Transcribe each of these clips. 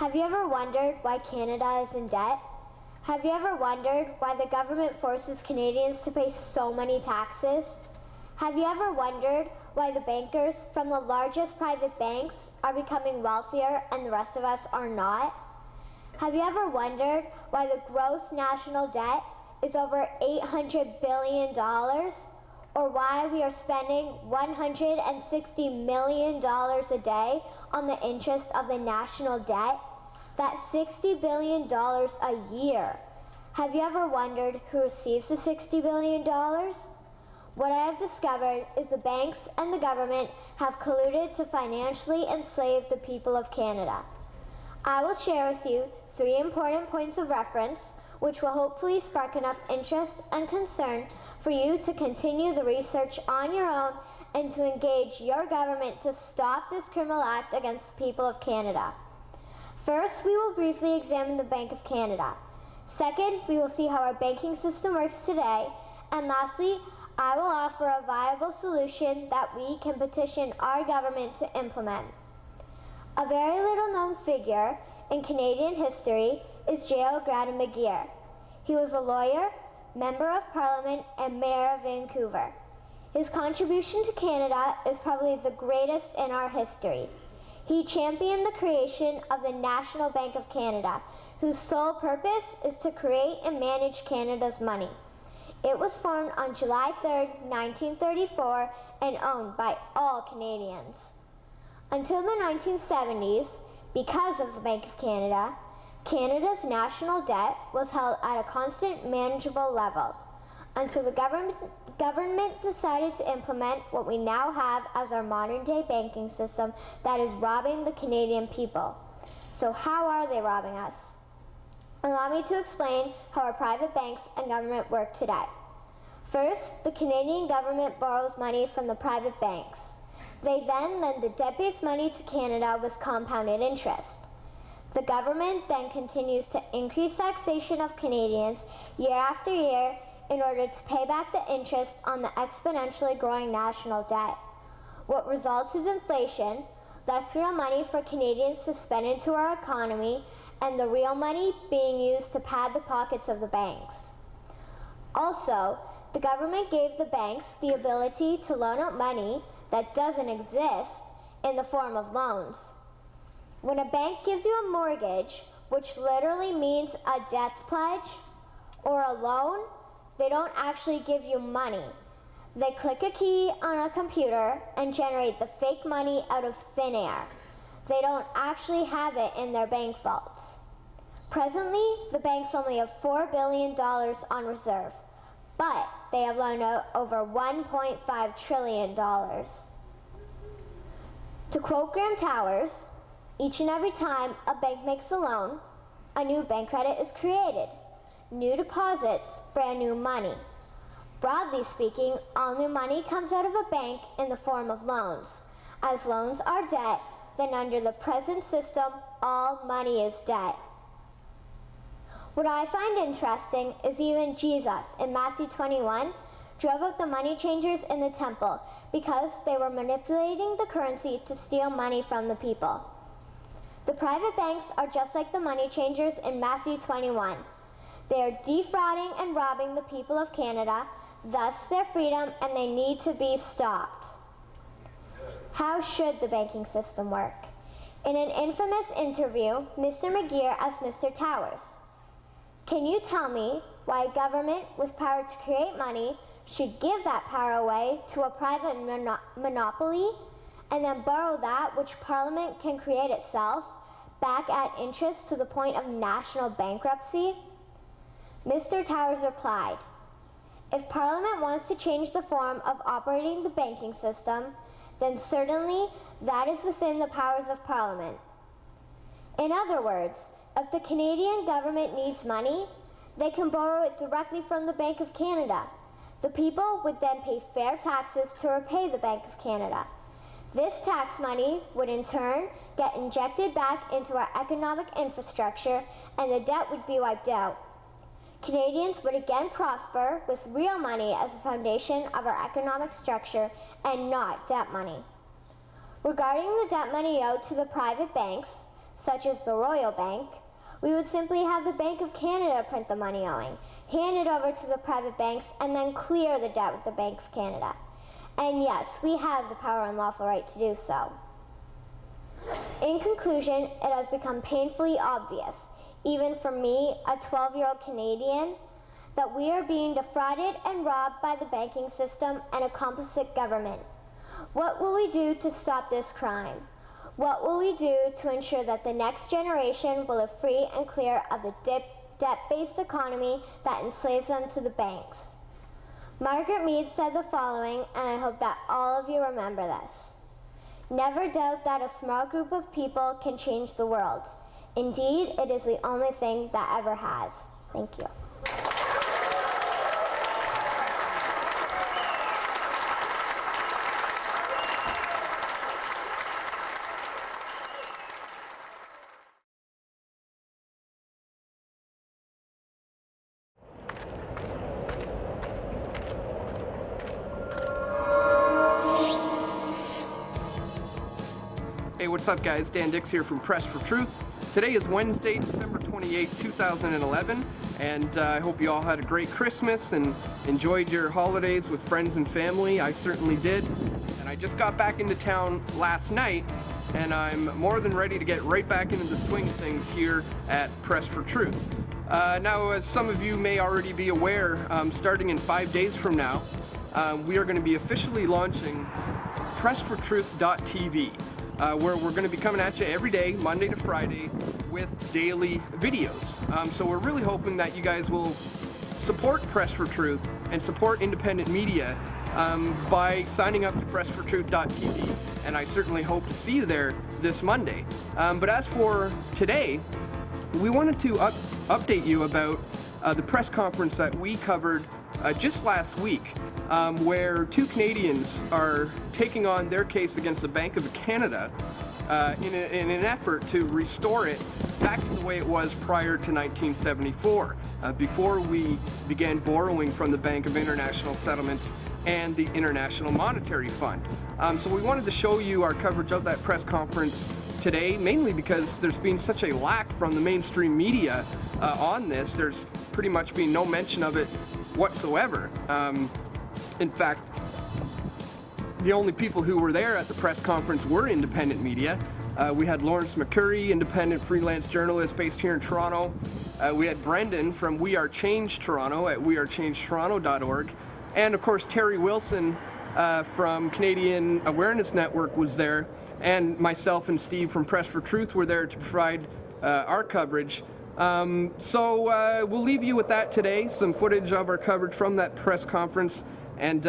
Have you ever wondered why Canada is in debt? Have you ever wondered why the government forces Canadians to pay so many taxes? Have you ever wondered why the bankers from the largest private banks are becoming wealthier and the rest of us are not? Have you ever wondered why the gross national debt is over $800 billion? Or why we are spending $160 million a day on the interest of the national debt? That's $60 billion a year. Have you ever wondered who receives the $60 billion? What I have discovered is the banks and the government have colluded to financially enslave the people of Canada. I will share with you 3 important points of reference which will hopefully spark enough interest and concern for you to continue the research on your own and to engage your government to stop this criminal act against the people of Canada. First, we will briefly examine the Bank of Canada. Second, we will see how our banking system works today. And lastly, I will offer a viable solution that we can petition our government to implement. A very little known figure in Canadian history is J.L. McGeer. He was a lawyer, member of Parliament, and Mayor of Vancouver. His contribution to Canada is probably the greatest in our history. He championed the creation of the National Bank of Canada, whose sole purpose is to create and manage Canada's money. It was formed on July 3, 1934, and owned by all Canadians. Until the 1970s, because of the Bank of Canada, Canada's national debt was held at a constant, manageable level until the government decided to implement what we now have as our modern-day banking system that is robbing the Canadian people. So how are they robbing us? Allow me to explain how our private banks and government work today. First, the Canadian government borrows money from the private banks. They then lend the debt-based money to Canada with compounded interest. The government then continues to increase taxation of Canadians year after year in order to pay back the interest on the exponentially growing national debt. What results is inflation, less real money for Canadians to spend into our economy, and the real money being used to pad the pockets of the banks. Also, the government gave the banks the ability to loan out money that doesn't exist in the form of loans. When a bank gives you a mortgage, which literally means a death pledge, or a loan, they don't actually give you money. They click a key on a computer and generate the fake money out of thin air. They don't actually have it in their bank vaults. Presently, the banks only have $4 billion on reserve, but they have loaned out over $1.5 trillion. To quote Graham Towers, each and every time a bank makes a loan, a new bank credit is created. New deposits, brand new money. Broadly speaking, all new money comes out of a bank in the form of loans. As loans are debt, then under the present system, all money is debt. What I find interesting is even Jesus, in Matthew 21, drove out the money changers in the temple because they were manipulating the currency to steal money from the people. The private banks are just like the money changers in Matthew 21. They are defrauding and robbing the people of Canada, thus their freedom, and they need to be stopped. How should the banking system work? In an infamous interview, Mr. McGeer asked Mr. Towers, "Can you tell me why a government with power to create money should give that power away to a private monopoly and then borrow that which Parliament can create itself back at interest to the point of national bankruptcy?" Mr. Towers replied, "If Parliament wants to change the form of operating the banking system, then certainly that is within the powers of Parliament. In other words, if the Canadian government needs money, they can borrow it directly from the Bank of Canada. The people would then pay fair taxes to repay the Bank of Canada. This tax money would in turn get injected back into our economic infrastructure and the debt would be wiped out. Canadians would again prosper with real money as the foundation of our economic structure and not debt money. Regarding the debt money owed to the private banks, such as the Royal Bank, we would simply have the Bank of Canada print the money owing, hand it over to the private banks, and then clear the debt with the Bank of Canada. And yes, we have the power and lawful right to do so. In conclusion, it has become painfully obvious, even for me, a 12-year-old Canadian, that we are being defrauded and robbed by the banking system and a complicit government. What will we do to stop this crime? What will we do to ensure that the next generation will live free and clear of the debt-based economy that enslaves them to the banks? Margaret Mead said the following, and I hope that all of you remember this. Never doubt that a small group of people can change the world. Indeed, it is the only thing that ever has. Thank you. Hey, what's up guys? Dan Dix here from Press for Truth. Today is Wednesday, December 28, 2011, and I hope you all had a great Christmas and enjoyed your holidays with friends and family. I certainly did. And I just got back into town last night, and I'm more than ready to get right back into the swing of things here at Press for Truth. Now, as some of you may already be aware, starting in 5 days from now, we are going to be officially launching pressfortruth.tv. Where we're going to be coming at you every day, Monday to Friday, with daily videos. So we're really hoping that you guys will support Press for Truth and support independent media by signing up to pressfortruth.tv, and I certainly hope to see you there this Monday. But as for today, we wanted to update you about the press conference that we covered just last week, where two Canadians are taking on their case against the Bank of Canada in an effort to restore it back to the way it was prior to 1974, before we began borrowing from the Bank of International Settlements and the International Monetary Fund. So we wanted to show you our coverage of that press conference today, mainly because there's been such a lack from the mainstream media on this. There's pretty much been no mention of it whatsoever. In fact, the only people who were there at the press conference were independent media. We had Lawrence McCurry, independent freelance journalist based here in Toronto. We had Brendan from We Are Change Toronto at wearechangetoronto.org. And of course, Terry Wilson from Canadian Awareness Network was there. And myself and Steve from Press for Truth were there to provide our coverage. So we'll leave you with that today, some footage of our coverage from that press conference. And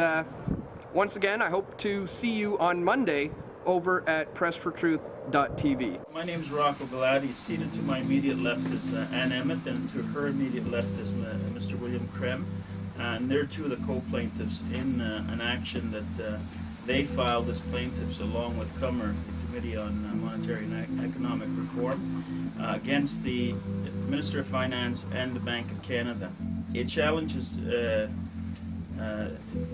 once again, I hope to see you on Monday over at pressfortruth.tv. My name is Rocco Galati. Seated to my immediate left is Ann Emmett, and to her immediate left is Mr. William Krem. And they're two of the co-plaintiffs in an action that they filed as plaintiffs along with CUMR, the Committee on Monetary and Economic Reform, against the Minister of Finance and the Bank of Canada. It challenges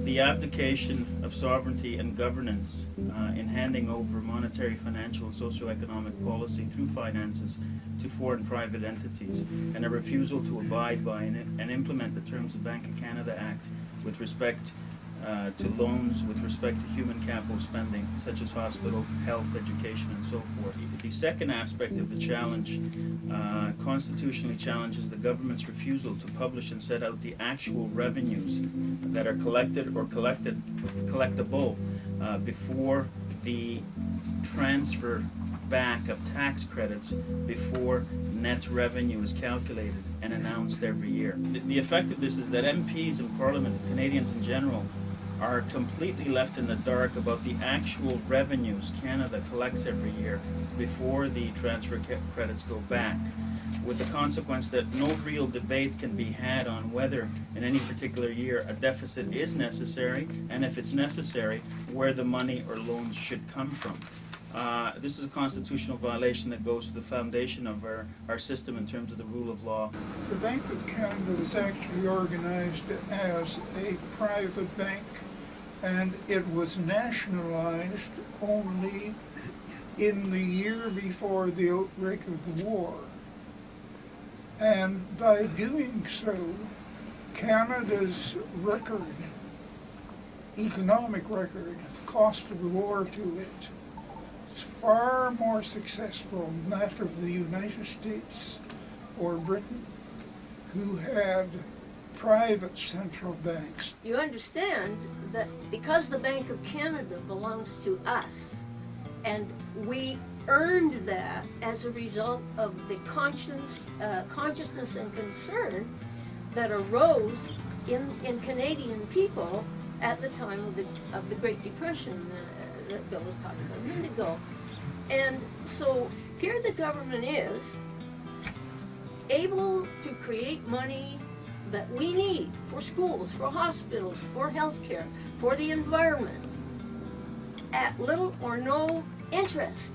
the abdication of sovereignty and governance in handing over monetary, financial, and socioeconomic policy through finances to foreign private entities, and a refusal to abide by and implement the terms of Bank of Canada Act with respect to loans, with respect to human capital spending, such as hospital, health, education, and so forth. The second aspect of the challenge constitutionally challenges the government's refusal to publish and set out the actual revenues that are collected or collectible before the transfer back of tax credits before net revenue is calculated and announced every year. The effect of this is that MPs in Parliament, Canadians in general, are completely left in the dark about the actual revenues Canada collects every year before the transfer credits go back, with the consequence that no real debate can be had on whether in any particular year a deficit is necessary, and if it's necessary, where the money or loans should come from. This is a constitutional violation that goes to the foundation of our system in terms of the rule of law. The Bank of Canada was actually organized as a private bank, and it was nationalized only in the year before the outbreak of the war. And by doing so, Canada's record, economic record, cost of the war to it, is far more successful than that of the United States or Britain, who had private central banks. You understand that because the Bank of Canada belongs to us, and we earned that as a result of the consciousness and concern that arose in Canadian people at the time of the Great Depression that Bill was talking about a minute ago. And so here the government is able to create money that we need for schools, for hospitals, for healthcare, for the environment, at little or no interest.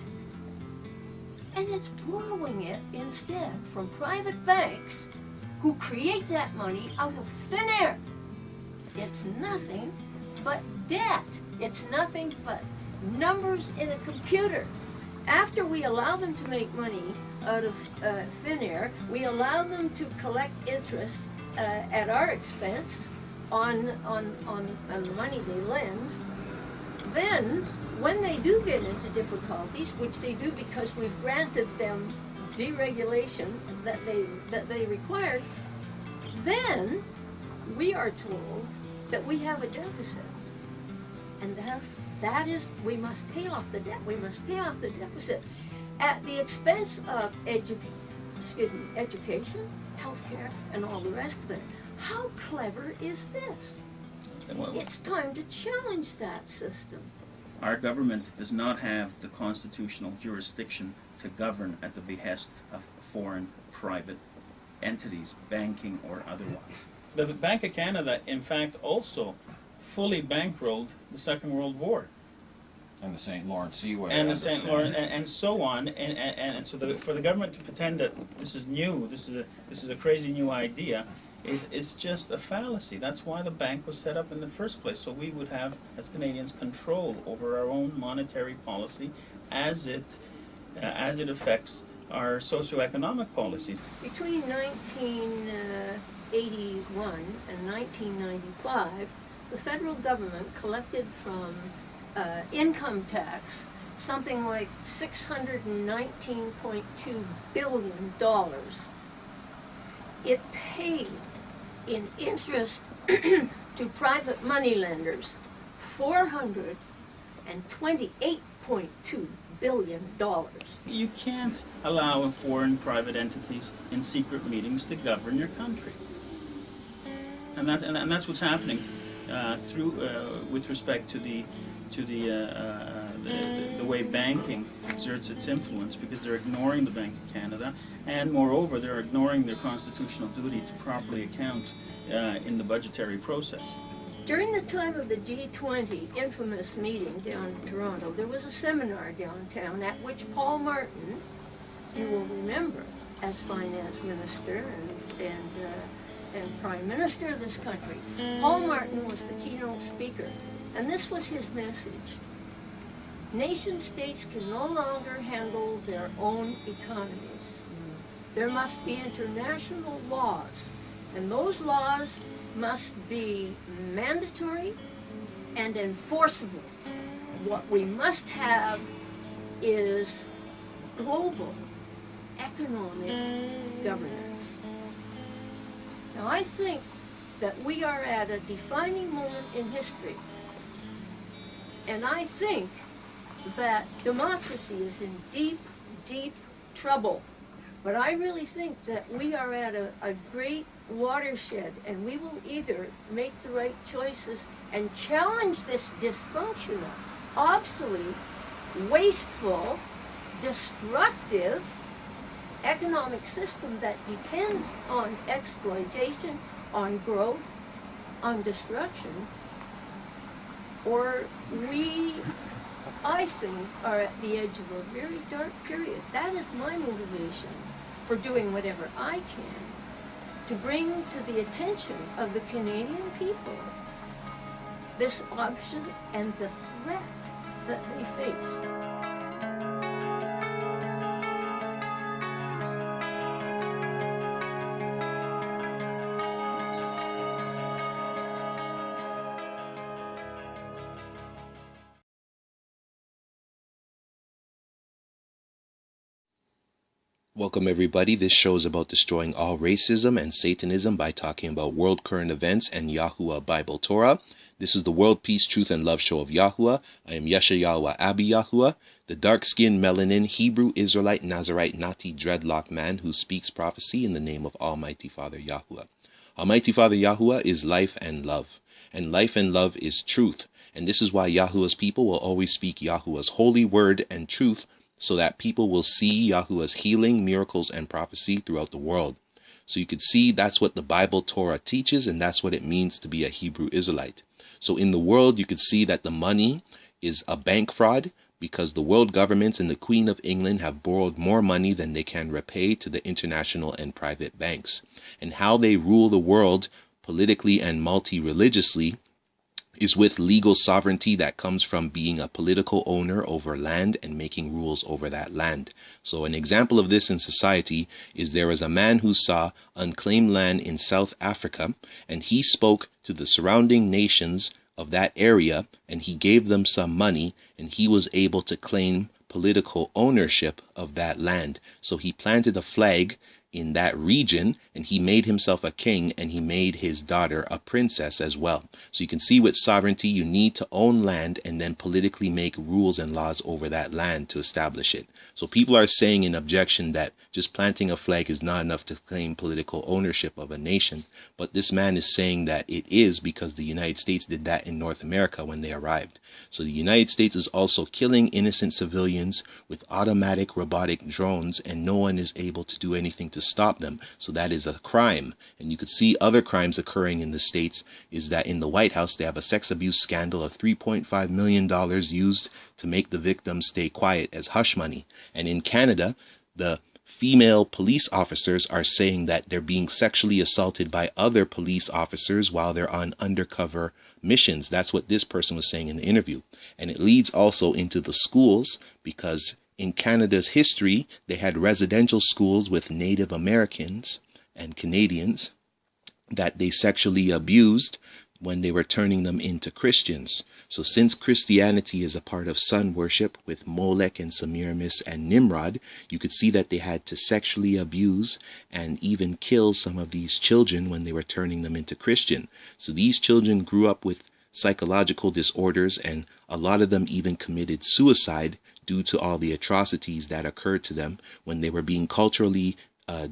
And it's borrowing it instead from private banks who create that money out of thin air. It's nothing but debt. It's nothing but numbers in a computer. After we allow them to make money out of thin air, we allow them to collect interest at our expense on the money they lend. Then, when they do get into difficulties, which they do because we've granted them deregulation that they required, then we are told that we have a deficit. And that is, we must pay off the debt. We must pay off the deficit at the expense of education, healthcare, and all the rest of it. How clever is this? It's time to challenge that system. Our government does not have the constitutional jurisdiction to govern at the behest of foreign private entities, banking or otherwise. The Bank of Canada, in fact, also fully bankrolled the Second World War. And the St. Lawrence Seaway. And the St. Lawrence, and so on, and so for the government to pretend that this is new, this is a crazy new idea, is just a fallacy. That's why the bank was set up in the first place, so we would have, as Canadians, control over our own monetary policy as it affects our socioeconomic policies. Between 1981 and 1995, the federal government collected from income tax something like $619.2 billion. It paid in interest to private moneylenders $428.2 billion. You can't allow foreign private entities in secret meetings to govern your country, and that's what's happening with respect to the way banking exerts its influence, because they're ignoring the Bank of Canada, and moreover, they're ignoring their constitutional duty to properly account in the budgetary process. During the time of the G20 infamous meeting down in Toronto, there was a seminar downtown at which Paul Martin, you will remember, as finance minister and prime minister of this country, Paul Martin was the keynote speaker, and this was his message. Nation states can no longer handle their own economies. There must be international laws, and those laws must be mandatory and enforceable. What we must have is global economic governance. Now, I think that we are at a defining moment in history, and I think that democracy is in deep, deep trouble. But I really think that we are at a great watershed, and we will either make the right choices and challenge this dysfunctional, obsolete, wasteful, destructive economic system that depends on exploitation, on growth, on destruction, or we, I think, are at the edge of a very dark period. That is my motivation for doing whatever I can to bring to the attention of the Canadian people this option and the threat that they face. Welcome everybody. This show is about destroying all racism and Satanism by talking about world current events and Yahuwah Bible Torah. This is the World Peace, Truth, and Love show of Yahuwah. I am Yeshayahu Abi Yahuwah, the dark-skinned, melanin, Hebrew, Israelite, Nazarite, Nati, dreadlock man who speaks prophecy in the name of Almighty Father Yahuwah. Almighty Father Yahuwah is life and love is truth. And this is why Yahuwah's people will always speak Yahuwah's holy word and truth, so that people will see Yahuwah's healing, miracles, and prophecy throughout the world. So you could see that's what the Bible Torah teaches, and that's what it means to be a Hebrew Israelite. So in the world, you could see that the money is a bank fraud, because the world governments and the Queen of England have borrowed more money than they can repay to the international and private banks. And how they rule the world politically and multi-religiously is with legal sovereignty that comes from being a political owner over land and making rules over that land. So an example of this in society is there was a man who saw unclaimed land in South Africa, and he spoke to the surrounding nations of that area, and he gave them some money, and he was able to claim political ownership of that land. So he planted a flag in that region, and he made himself a king, and he made his daughter a princess as well. So you can see with sovereignty, you need to own land and then politically make rules and laws over that land to establish it. So people are saying in objection that just planting a flag is not enough to claim political ownership of a nation. But this man is saying that it is, because the United States did that in North America when they arrived. So the United States is also killing innocent civilians with automatic robotic drones, and no one is able to do anything to stop them. So that is a crime. And you could see other crimes occurring in the States is that in the White House, they have a sex abuse scandal of $3.5 million used to make the victims stay quiet as hush money. And in Canada, the female police officers are saying that they're being sexually assaulted by other police officers while they're on undercover missions. That's what this person was saying in the interview. And it leads also into the schools, because in Canada's history, they had residential schools with Native Americans and Canadians that they sexually abused when they were turning them into Christians. So since Christianity is a part of sun worship with Molech and Semiramis and Nimrod, you could see that they had to sexually abuse and even kill some of these children when they were turning them into Christian. So these children grew up with psychological disorders, and a lot of them even committed suicide due to all the atrocities that occurred to them when they were being culturally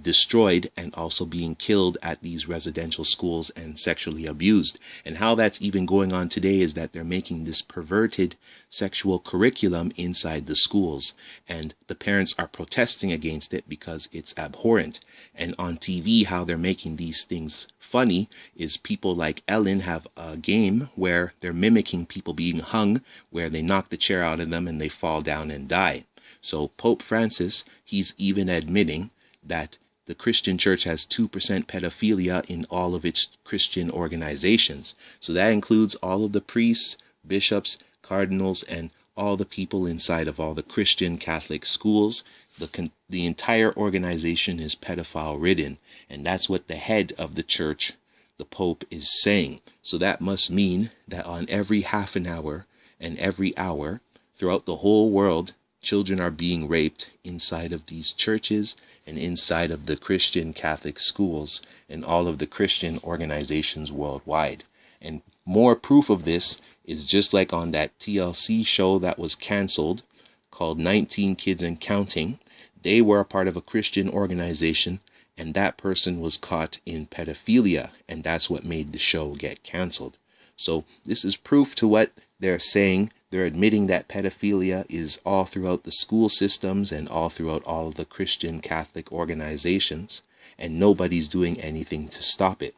destroyed and also being killed at these residential schools and sexually abused. And how that's even going on today is that they're making this perverted sexual curriculum inside the schools, and the parents are protesting against it because it's abhorrent. And on TV, how they're making these things funny is people like Ellen have a game where they're mimicking people being hung, where they knock the chair out of them and they fall down and die. So Pope Francis, he's even admitting that the Christian church has 2% pedophilia in all of its Christian organizations. So that includes all of the priests, bishops, cardinals, and all the people inside of all the Christian Catholic schools. The entire organization is pedophile ridden, and that's what the head of the church, the Pope, is saying. So that must mean that on every half an hour and every hour throughout the whole world, children are being raped inside of these churches and inside of the Christian Catholic schools and all of the Christian organizations worldwide. And more proof of this is just like on that TLC show that was canceled called 19 Kids and Counting. They were a part of a Christian organization, and that person was caught in pedophilia, and that's what made the show get canceled. So this is proof to what they're saying. They're admitting that pedophilia is all throughout the school systems and all throughout all of the Christian Catholic organizations, and nobody's doing anything to stop it.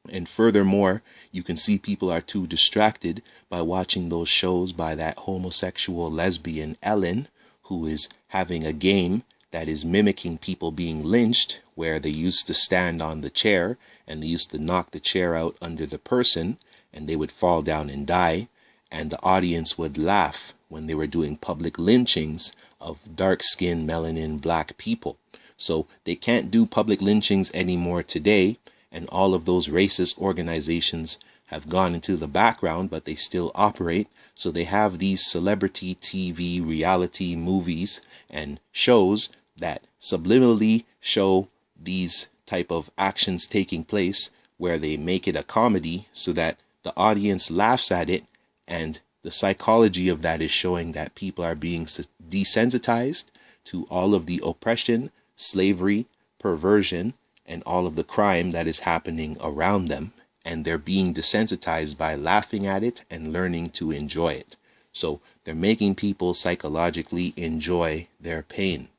And furthermore, you can see people are too distracted by watching those shows by that homosexual lesbian Ellen, who is having a game that is mimicking people being lynched, where they used to stand on the chair and they used to knock the chair out under the person and they would fall down and die. And the audience would laugh when they were doing public lynchings of dark-skinned, melanin, black people. So they can't do public lynchings anymore today, and all of those racist organizations have gone into the background, but they still operate. So they have these celebrity TV reality movies and shows that subliminally show these type of actions taking place, where they make it a comedy so that the audience laughs at it, and the psychology of that is showing that people are being desensitized to all of the oppression, slavery, perversion, and all of the crime that is happening around them, and they're being desensitized by laughing at it and learning to enjoy it. So they're making people psychologically enjoy their pain.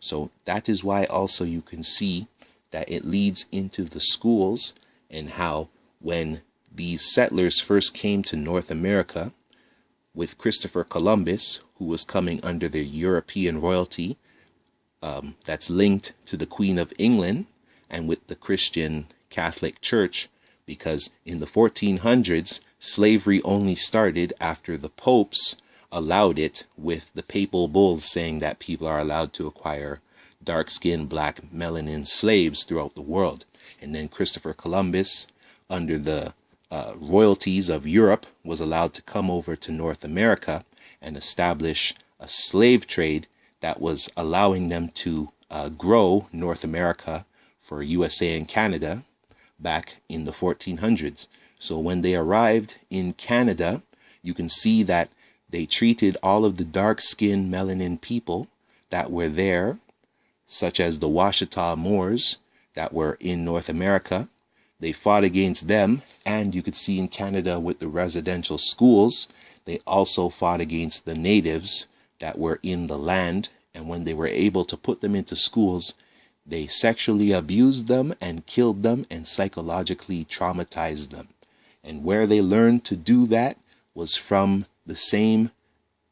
So that is why also you can see that it leads into the schools, and how when these settlers first came to North America with Christopher Columbus, who was coming under the European royalty that's linked to the Queen of England, and with the Christian Catholic Church, because in the 1400s, slavery only started after the popes allowed it, with the papal bulls saying that people are allowed to acquire dark-skinned, black, melanin slaves throughout the world. And then Christopher Columbus, under the royalties of Europe, was allowed to come over to North America and establish a slave trade that was allowing them to grow North America for USA and Canada back in the 1400s. So when they arrived in Canada, you can see that they treated all of the dark-skinned melanin people that were there, such as the Washita Moors that were in North America. They fought against them, and you could see in Canada with the residential schools, they also fought against the natives that were in the land, and when they were able to put them into schools, they sexually abused them and killed them and psychologically traumatized them. And where they learned to do that was from the same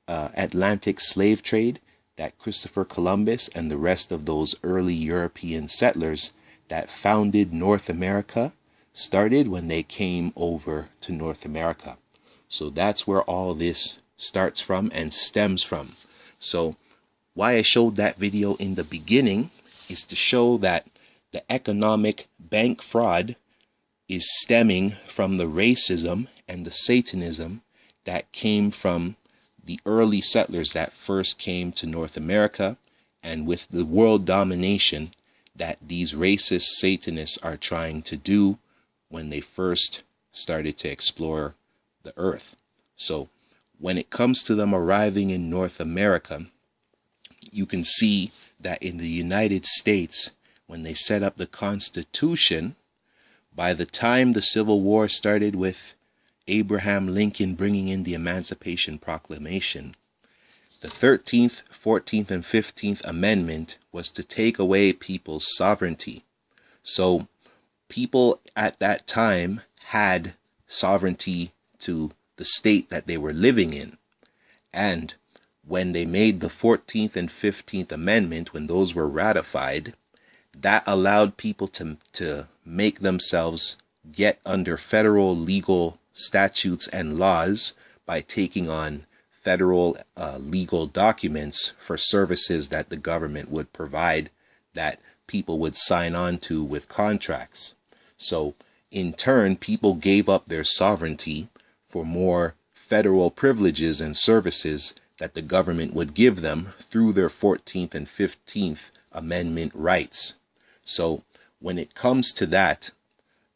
Atlantic slave trade that Christopher Columbus and the rest of those early European settlers that founded North America started when they came over to North America. So that's where all this starts from and stems from. So why I showed that video in the beginning is to show that the economic bank fraud is stemming from the racism and the Satanism that came from the early settlers that first came to North America, and with the world domination that these racist Satanists are trying to do when they first started to explore the earth. So when it comes to them arriving in North America, you can see that in the United States, when they set up the Constitution, by the time the Civil War started with Abraham Lincoln bringing in the Emancipation Proclamation, the 13th, 14th, and 15th Amendment was to take away people's sovereignty. So people at that time had sovereignty to the state that they were living in. And when they made the 14th and 15th Amendment, when those were ratified, that allowed people to make themselves get under federal legal statutes and laws by taking on federal legal documents for services that the government would provide, that people would sign on to with contracts. So in turn, people gave up their sovereignty for more federal privileges and services that the government would give them through their 14th and 15th Amendment rights. So when it comes to that,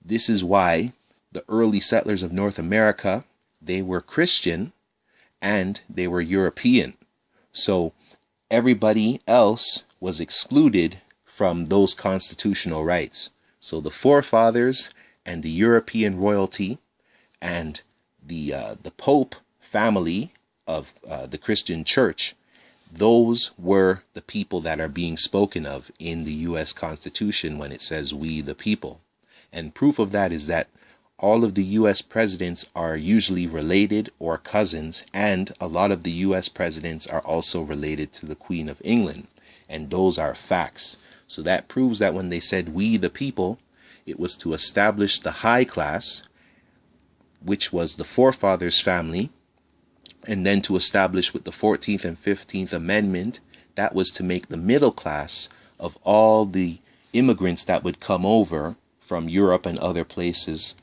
this is why the early settlers of North America, they were Christian and they were European. So everybody else was excluded from those constitutional rights. So the forefathers and the European royalty and the Pope family of the Christian Church, those were the people that are being spoken of in the U.S. Constitution when it says "we the people." And proof of that is that all of the U.S. presidents are usually related or cousins, and a lot of the U.S. presidents are also related to the Queen of England, and those are facts. So that proves that when they said "we the people," it was to establish the high class, which was the forefathers' family, and then to establish with the 14th and 15th Amendment, that was to make the middle class of all the immigrants that would come over from Europe and other places.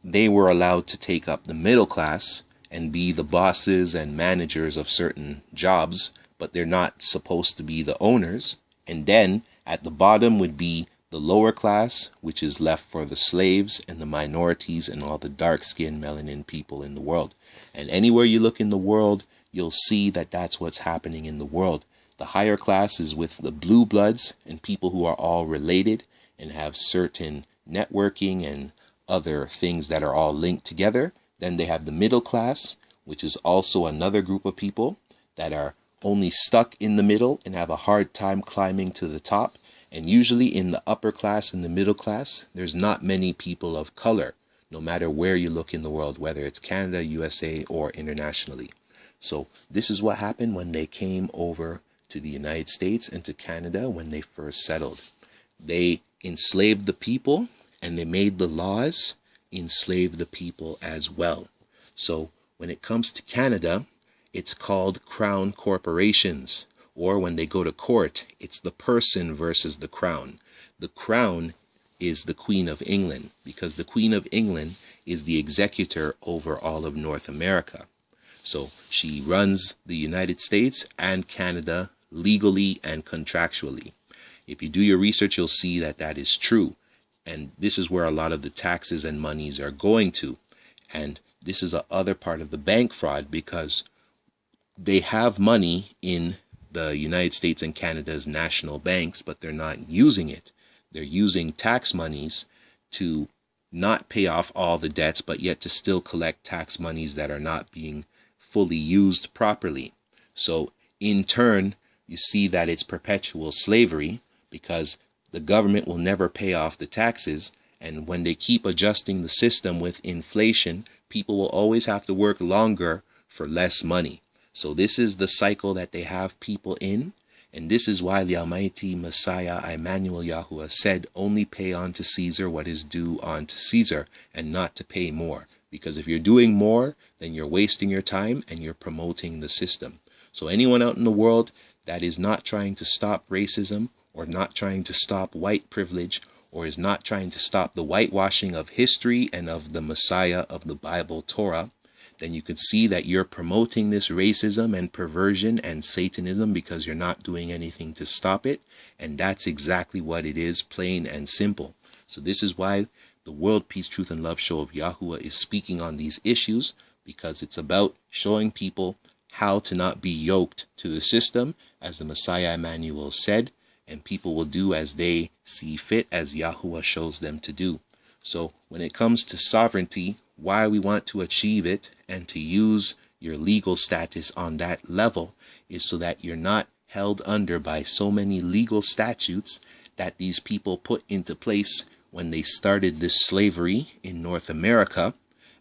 They were allowed to take up the middle class and be the bosses and managers of certain jobs, but they're not supposed to be the owners. And then at the bottom would be the lower class, which is left for the slaves and the minorities and all the dark-skinned melanin people in the world. And anywhere you look in the world, you'll see that that's what's happening in the world. The higher class is with the blue bloods and people who are all related and have certain networking and other things that are all linked together. Then they have the middle class, which is also another group of people that are only stuck in the middle and have a hard time climbing to the top. And usually in the upper class and the middle class, there's not many people of color, no matter where you look in the world, whether it's Canada, USA, or internationally. So this is what happened when they came over to the United States and to Canada when they first settled. They enslaved the people, and they made the laws enslave the people as well. So when it comes to Canada, it's called crown corporations. Or when they go to court, it's the person versus the crown. The crown is the Queen of England, because the Queen of England is the executor over all of North America. So she runs the United States and Canada legally and contractually. If you do your research, you'll see that that is true. And this is where a lot of the taxes and monies are going to. And this is the other part of the bank fraud, because they have money in the United States and Canada's national banks, but they're not using it. They're using tax monies to not pay off all the debts, but yet to still collect tax monies that are not being fully used properly. So in turn, you see that it's perpetual slavery, because the government will never pay off the taxes. And when they keep adjusting the system with inflation, people will always have to work longer for less money. So this is the cycle that they have people in. And this is why the Almighty Messiah, Emmanuel Yahuwah, said, only pay unto Caesar what is due unto Caesar, and not to pay more. Because if you're doing more, then you're wasting your time and you're promoting the system. So anyone out in the world that is not trying to stop racism, or not trying to stop white privilege, or is not trying to stop the whitewashing of history and of the Messiah of the Bible, Torah, then you could see that you're promoting this racism and perversion and Satanism because you're not doing anything to stop it. And that's exactly what it is, plain and simple. So this is why the World Peace, Truth, and Love Show of Yahuwah is speaking on these issues, because it's about showing people how to not be yoked to the system, as the Messiah Emmanuel said, and people will do as they see fit, as Yahuwah shows them to do. So when it comes to sovereignty, why we want to achieve it and to use your legal status on that level is so that you're not held under by so many legal statutes that these people put into place when they started this slavery in North America.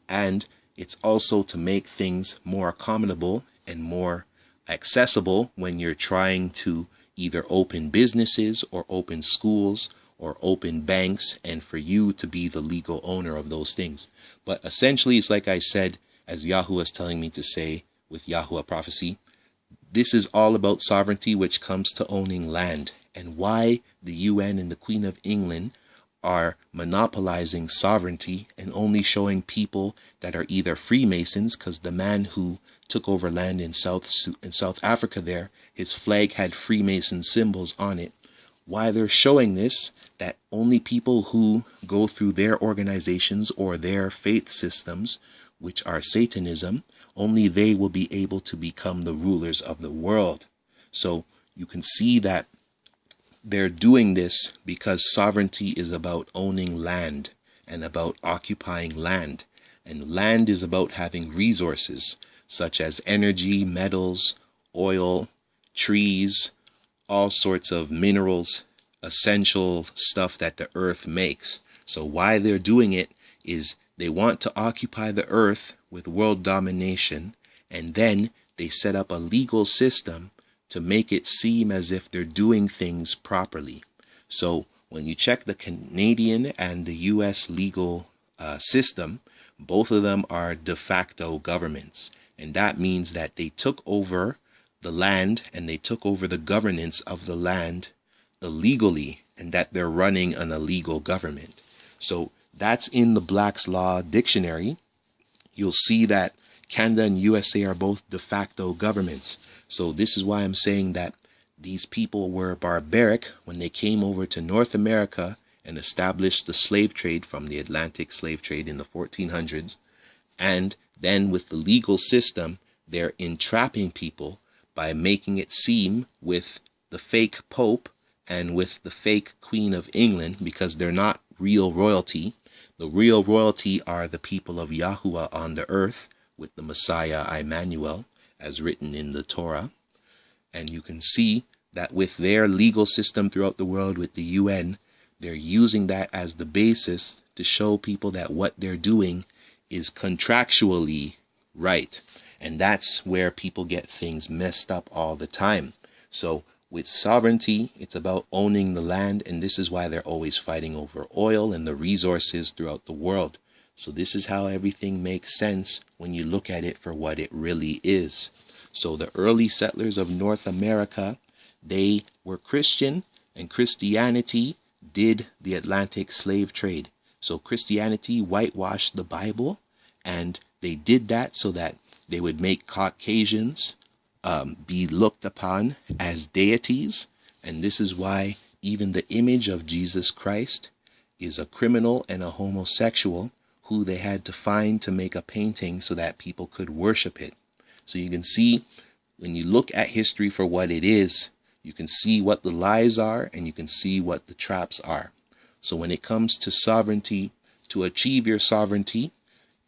And it's also to make things more accommodable and more accessible when you're trying to either open businesses or open schools or open banks, and for you to be the legal owner of those things. But essentially, it's like I said, as Yahuwah is telling me to say with Yahuwah prophecy, this is all about sovereignty, which comes to owning land, and why the UN and the Queen of England are monopolizing sovereignty and only showing people that are either Freemasons, because the man who took over land in South Africa there, his flag had Freemason symbols on it. Why they're showing this, that only people who go through their organizations or their faith systems, which are Satanism, only they will be able to become the rulers of the world. So you can see that they're doing this because sovereignty is about owning land and about occupying land. And land is about having resources such as energy, metals, oil, trees, all sorts of minerals, essential stuff that the earth makes. So why they're doing it is they want to occupy the earth with world domination, and then they set up a legal system to make it seem as if they're doing things properly. So when you check the Canadian and the US legal system, both of them are de facto governments. And that means that they took over the land and they took over the governance of the land illegally, and that they're running an illegal government. So that's in the Black's Law Dictionary. You'll see that Canada and USA are both de facto governments. So this is why I'm saying that these people were barbaric when they came over to North America and established the slave trade from the Atlantic slave trade in the 1400s. And then with the legal system, they're entrapping people by making it seem with the fake Pope and with the fake Queen of England, because they're not real royalty. The real royalty are the people of Yahuwah on the earth, with the Messiah Emmanuel, as written in the Torah. And you can see that with their legal system throughout the world, with the UN, they're using that as the basis to show people that what they're doing is contractually right. And that's where people get things messed up all the time. So with sovereignty, it's about owning the land, and this is why they're always fighting over oil and the resources throughout the world. So this is how everything makes sense when you look at it for what it really is. So the early settlers of North America, they were Christian, and Christianity did the Atlantic slave trade. So Christianity whitewashed the Bible, and they did that so that they would make Caucasians be looked upon as deities. And this is why even the image of Jesus Christ is a criminal and a homosexual who they had to find to make a painting so that people could worship it. So you can see, when you look at history for what it is, you can see what the lies are and you can see what the traps are. So when it comes to sovereignty, to achieve your sovereignty,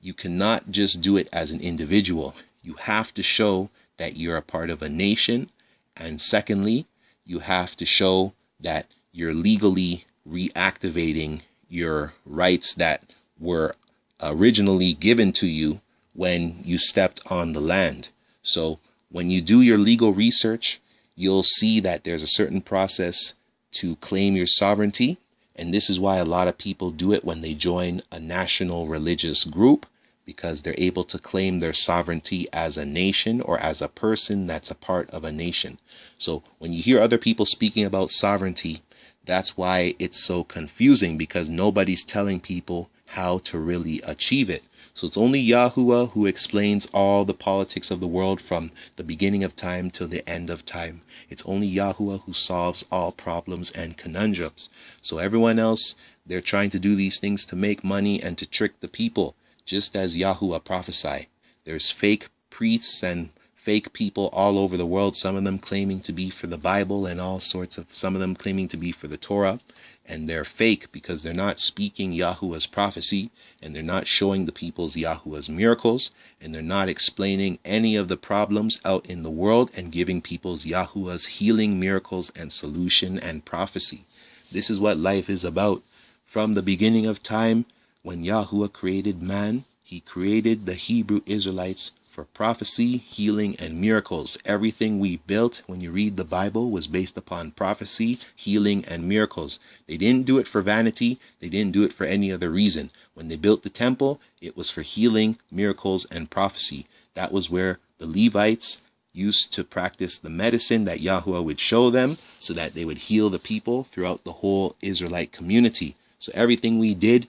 you cannot just do it as an individual. You have to show that you're a part of a nation. And secondly, you have to show that you're legally reactivating your rights that were originally given to you when you stepped on the land. So when you do your legal research, you'll see that there's a certain process to claim your sovereignty. And this is why a lot of people do it when they join a national religious group, because they're able to claim their sovereignty as a nation or as a person that's a part of a nation. So when you hear other people speaking about sovereignty, that's why it's so confusing, because nobody's telling people how to really achieve it. So it's only Yahuwah who explains all the politics of the world from the beginning of time till the end of time. It's only Yahuwah who solves all problems and conundrums. So everyone else, they're trying to do these things to make money and to trick the people, just as Yahuwah prophesied. There's fake priests and fake people all over the world, some of them claiming to be for the Bible and all sorts of, some of them claiming to be for the Torah. And they're fake because they're not speaking Yahuwah's prophecy, and they're not showing the people's Yahuwah's miracles, and they're not explaining any of the problems out in the world and giving people's Yahuwah's healing miracles and solution and prophecy. This is what life is about. From the beginning of time, when Yahuwah created man, he created the Hebrew Israelites for prophecy, healing, and miracles. Everything we built, when you read the Bible, was based upon prophecy, healing, and miracles. They didn't do it for vanity. They didn't do it for any other reason. When they built the temple, it was for healing, miracles, and prophecy. That was where the Levites used to practice the medicine that Yahuwah would show them so that they would heal the people throughout the whole Israelite community. So everything we did,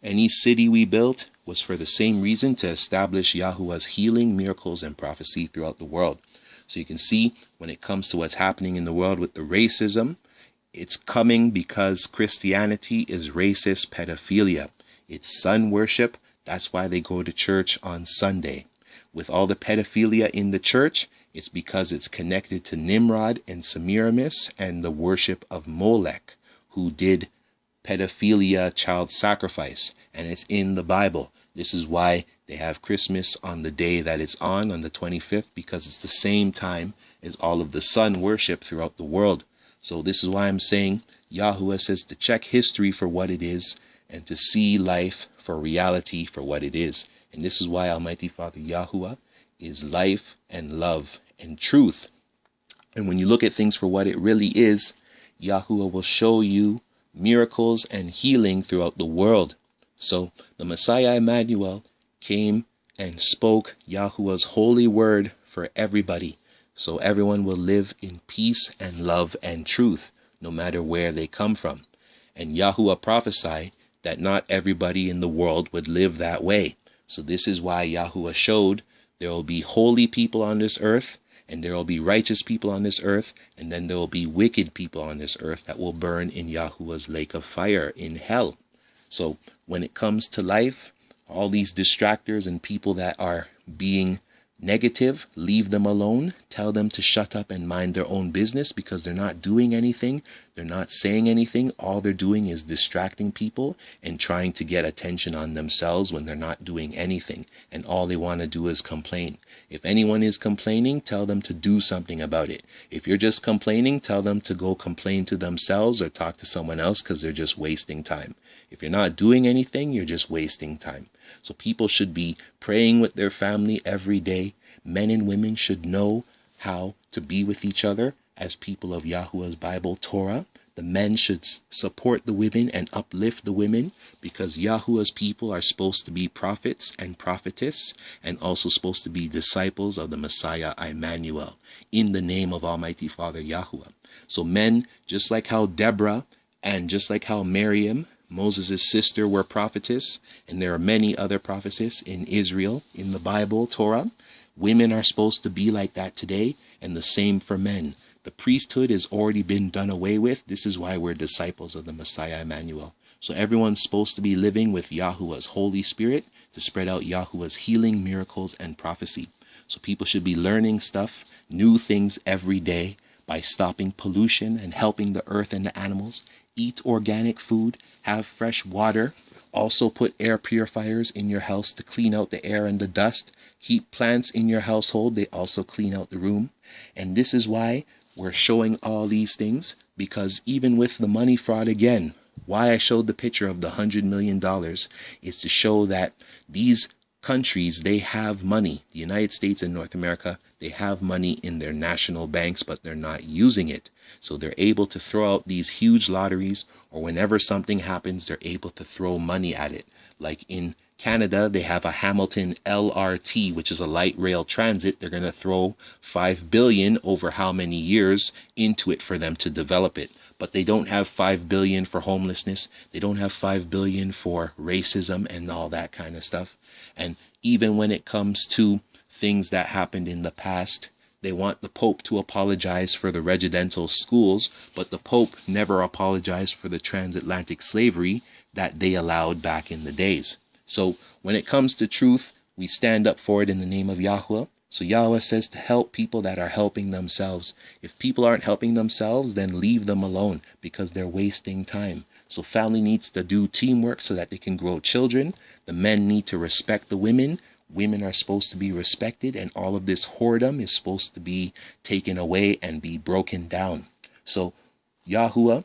any city we built, was for the same reason, to establish Yahuwah's healing, miracles, and prophecy throughout the world. So you can see, when it comes to what's happening in the world with the racism, it's coming because Christianity is racist pedophilia. It's sun worship. That's why they go to church on Sunday. With all the pedophilia in the church, it's because it's connected to Nimrod and Semiramis and the worship of Molech, who did pedophilia child sacrifice, and it's in the Bible. This is why they have Christmas on the day that it's on the 25th, because it's the same time as all of the sun worship throughout the world. So this is why I'm saying Yahuwah says to check history for what it is and to see life for reality for what it is. And this is why Almighty Father Yahuwah is life and love and truth. And when you look at things for what it really is, Yahuwah will show you miracles and healing throughout the world. So the Messiah Emmanuel came and spoke Yahuwah's holy word for everybody, so everyone will live in peace and love and truth, no matter where they come from. And Yahuwah prophesied that not everybody in the world would live that way. So this is why Yahuwah showed there will be holy people on this earth, and there will be righteous people on this earth, and then there will be wicked people on this earth that will burn in Yahuwah's lake of fire in hell. So when it comes to life, all these distractors and people that are being negative, leave them alone. Tell them to shut up and mind their own business, because they're not doing anything. They're not saying anything. All they're doing is distracting people and trying to get attention on themselves when they're not doing anything. And all they want to do is complain. If anyone is complaining, tell them to do something about it. If you're just complaining, tell them to go complain to themselves or talk to someone else, because they're just wasting time. If you're not doing anything, you're just wasting time. So people should be praying with their family every day. Men and women should know how to be with each other as people of Yahuwah's Bible, Torah. The men should support the women and uplift the women, because Yahuwah's people are supposed to be prophets and prophetess, and also supposed to be disciples of the Messiah, Emmanuel, in the name of Almighty Father Yahuwah. So men, just like how Deborah and just like how Miriam, Moses' sister, were prophetess, and there are many other prophetesses in Israel, in the Bible, Torah. Women are supposed to be like that today, and the same for men. The priesthood has already been done away with. This is why we're disciples of the Messiah, Emmanuel. So everyone's supposed to be living with Yahuwah's Holy Spirit to spread out Yahuwah's healing, miracles, and prophecy. So people should be learning stuff, new things every day, by stopping pollution and helping the earth and the animals. Eat organic food, have fresh water. Also put air purifiers in your house to clean out the air and the dust. Keep plants in your household. They also clean out the room. And this is why we're showing all these things, because even with the money fraud again, why I showed the picture of the $100 million is to show that these countries, they have money. The United States and North America, they have money in their national banks, but they're not using it. So they're able to throw out these huge lotteries, or whenever something happens, they're able to throw money at it. Like in Canada, they have a Hamilton LRT, which is a light rail transit. They're going to throw $5 billion over how many years into it for them to develop it. But they don't have $5 billion for homelessness. They don't have $5 billion for racism and all that kind of stuff. And even when it comes to things that happened in the past, they want the Pope to apologize for the regimental schools, but the Pope never apologized for the transatlantic slavery that they allowed back in the days. So when it comes to truth, we stand up for it in the name of Yahuwah. So Yahweh says to help people that are helping themselves. If people aren't helping themselves, then leave them alone, because they're wasting time. So family needs to do teamwork so that they can grow children. The men need to respect the women. Women are supposed to be respected, and all of this whoredom is supposed to be taken away and be broken down. So Yahuwah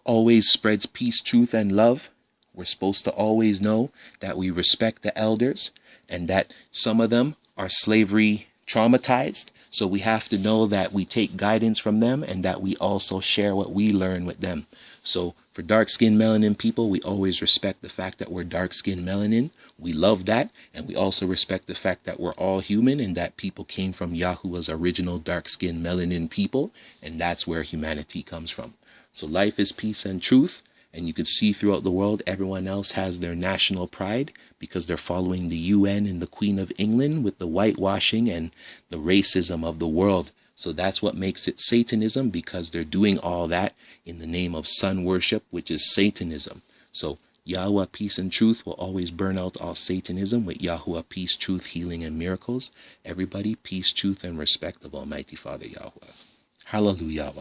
always spreads peace, truth, and love. We're supposed to always know that we respect the elders, and that some of them are slavery traumatized. So we have to know that we take guidance from them, and that we also share what we learn with them. So for dark-skinned melanin people, we always respect the fact that we're dark-skinned melanin. We love that. And we also respect the fact that we're all human, and that people came from Yahuwah's original dark-skinned melanin people. And that's where humanity comes from. So life is peace and truth. And you can see throughout the world, everyone else has their national pride, because they're following the UN and the Queen of England with the whitewashing and the racism of the world. So that's what makes it Satanism, because they're doing all that in the name of sun worship, which is Satanism. So Yahuwah, peace and truth, will always burn out all Satanism with Yahuwah, peace, truth, healing, and miracles. Everybody, peace, truth, and respect of Almighty Father Yahuwah. Hallelujah.